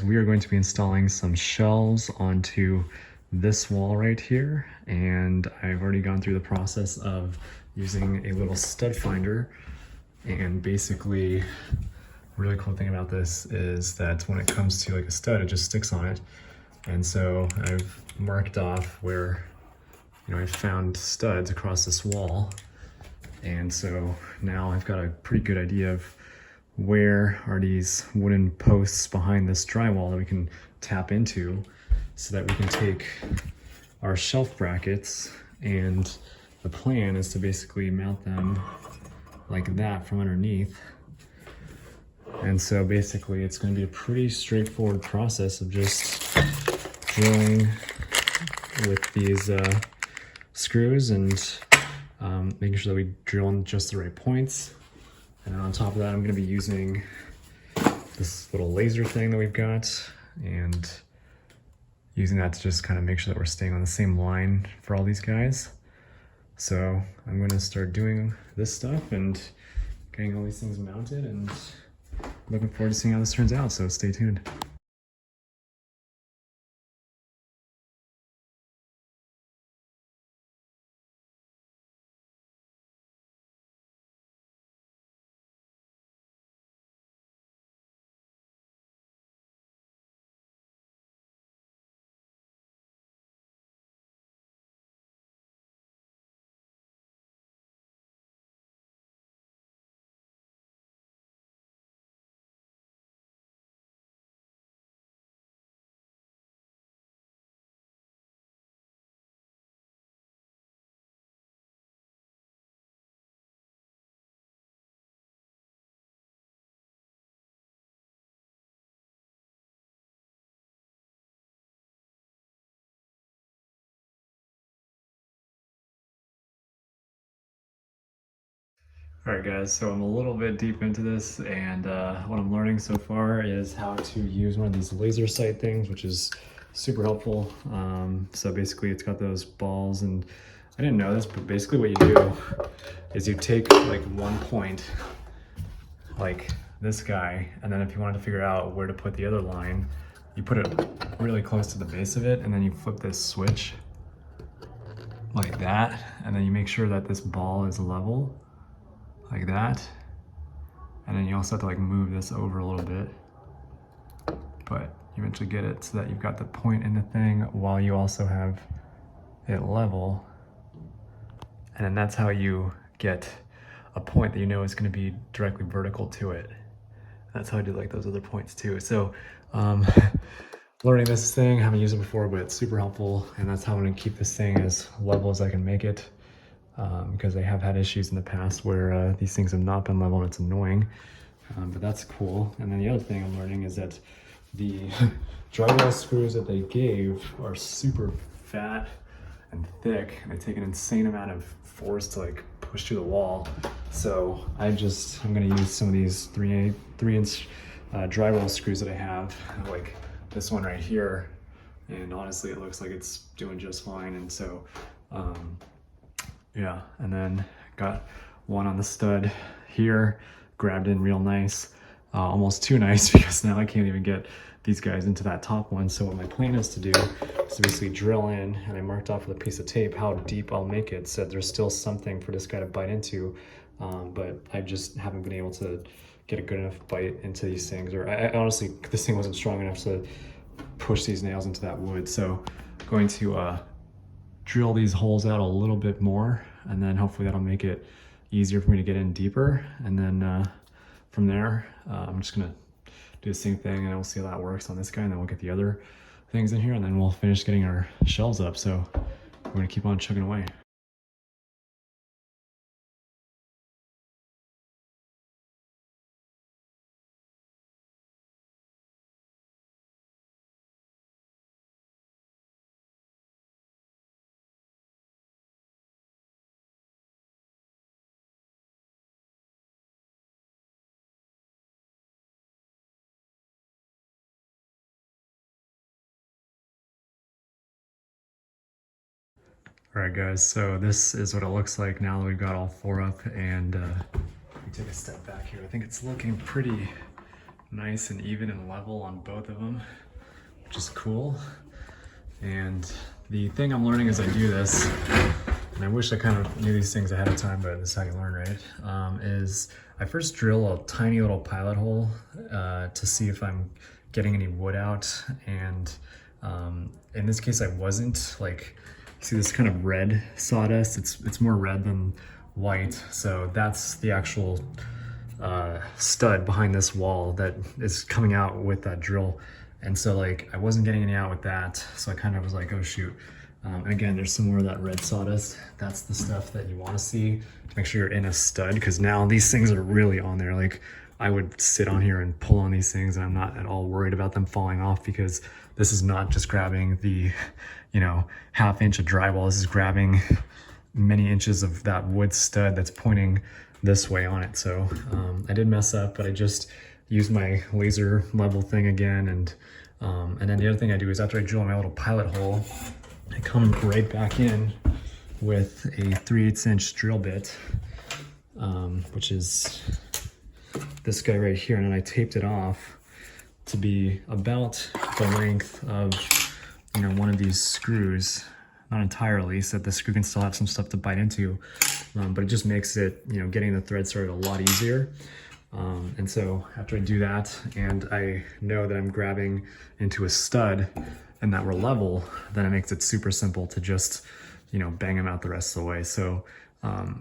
We are going to be installing some shelves onto this wall right here, and I've already gone through the process of using a little stud finder. And basically, really cool thing about this is that when it comes to like a stud, it just sticks on it. And so I've marked off where, I found studs across this wall. And so now I've got a pretty good idea of where are these wooden posts behind this drywall that we can tap into so that we can take our shelf brackets, and the plan is to basically mount them like that from underneath. And so basically it's going to be a pretty straightforward process of just drilling with these screws and making sure that we drill in just the right points. And then on top of that, I'm going to be using this little laser thing that we've got and using that to just kind of make sure that we're staying on the same line for all these guys. So I'm going to start doing this stuff and getting all these things mounted, and looking forward to seeing how this turns out, so stay tuned. Alright guys, so I'm a little bit deep into this, and what I'm learning so far is how to use one of these laser sight things, which is super helpful. So basically it's got those balls, and I didn't know this, but basically what you do is you take like one point, like this guy, and then if you wanted to figure out where to put the other line, you put it really close to the base of it, and then you flip this switch like that, and then you make sure that this ball is level like that, and then you also have to like move this over a little bit, but you eventually get it so that you've got the point in the thing while you also have it level, and then that's how you get a point that you know is going to be directly vertical to it. That's how I do like those other points too. So learning this thing, haven't used it before, but it's super helpful, and that's how I'm going to keep this thing as level as I can make it. Because I have had issues in the past where these things have not been level, and it's annoying, but that's cool. And then the other thing I'm learning is that the drywall screws that they gave are super fat and thick, and they take an insane amount of force to like push through the wall. So I'm going to use some of these 3-inch drywall screws that I have, like this one right here, and honestly it looks like it's doing just fine. And so yeah, and then got one on the stud here, grabbed in real nice, almost too nice because now I can't even get these guys into that top one. So what my plan is to do is to basically drill in, and I marked off with a piece of tape how deep I'll make it so that there's still something for this guy to bite into, but I just haven't been able to get a good enough bite into these things, or I honestly, this thing wasn't strong enough to push these nails into that wood. So I'm going to drill these holes out a little bit more, and then hopefully that'll make it easier for me to get in deeper. And then from there, I'm just gonna do the same thing, and we'll see how that works on this guy, and then we'll get the other things in here, and then we'll finish getting our shelves up. So we're gonna keep on chugging away. All right guys, so this is what it looks like now that we've got all 4 up, and we take a step back here. I think it's looking pretty nice and even and level on both of them, which is cool. And the thing I'm learning as I do this, and I wish I kind of knew these things ahead of time, but this is how you learn, right? Is I first drill a tiny little pilot hole to see if I'm getting any wood out. And in this case, I wasn't. Like, see this kind of red sawdust? It's more red than white. So that's the actual stud behind this wall that is coming out with that drill. And so like I wasn't getting any out with that, so I kind of was like, oh shoot. And again, there's some more of that red sawdust. That's the stuff that you want to see to make sure you're in a stud, because now these things are really on there. Like I would sit on here and pull on these things and I'm not at all worried about them falling off, because this is not just grabbing the, you know, ½ inch of drywall. This is grabbing many inches of that wood stud that's pointing this way on it. So I did mess up, but I just used my laser level thing again. And then the other thing I do is after I drill my little pilot hole, I come right back in with a 3/8 inch drill bit, which is this guy right here. And then I taped it off to be about the length of, you know, one of these screws. Not entirely, so that the screw can still have some stuff to bite into, but it just makes it, you know, getting the thread started a lot easier. And so after I do that, and I know that I'm grabbing into a stud and that we're level, then it makes it super simple to just, you know, bang them out the rest of the way. So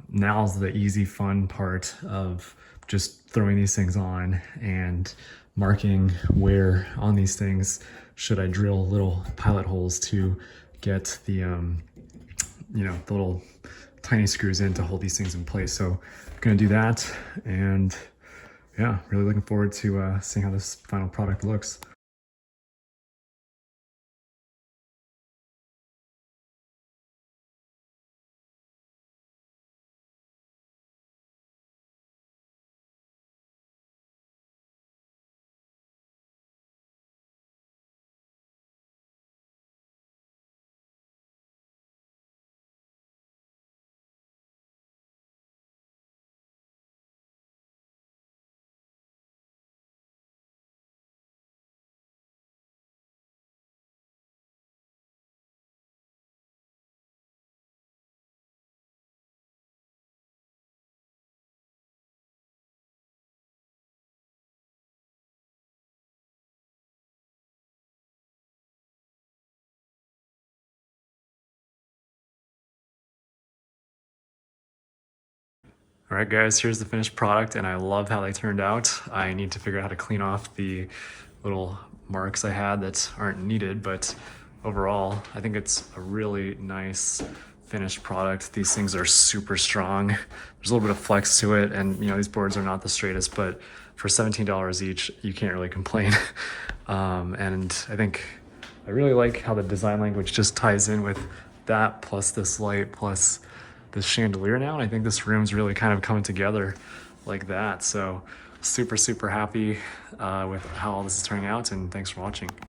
now's the easy, fun part of just throwing these things on and marking where on these things should I drill little pilot holes to get the, you know, the little tiny screws in to hold these things in place. So I'm gonna do that, and yeah, really looking forward to seeing how this final product looks. All right, guys, here's the finished product, and I love how they turned out. I need to figure out how to clean off the little marks I had that aren't needed, but overall, I think it's a really nice finished product. These things are super strong. There's a little bit of flex to it, and you know, these boards are not the straightest, but for $17 each, you can't really complain. And I think I really like how the design language just ties in with that, plus this light, plus this chandelier now. And I think this room's really kind of coming together like that. So super, super happy with how all this is turning out, and thanks for watching.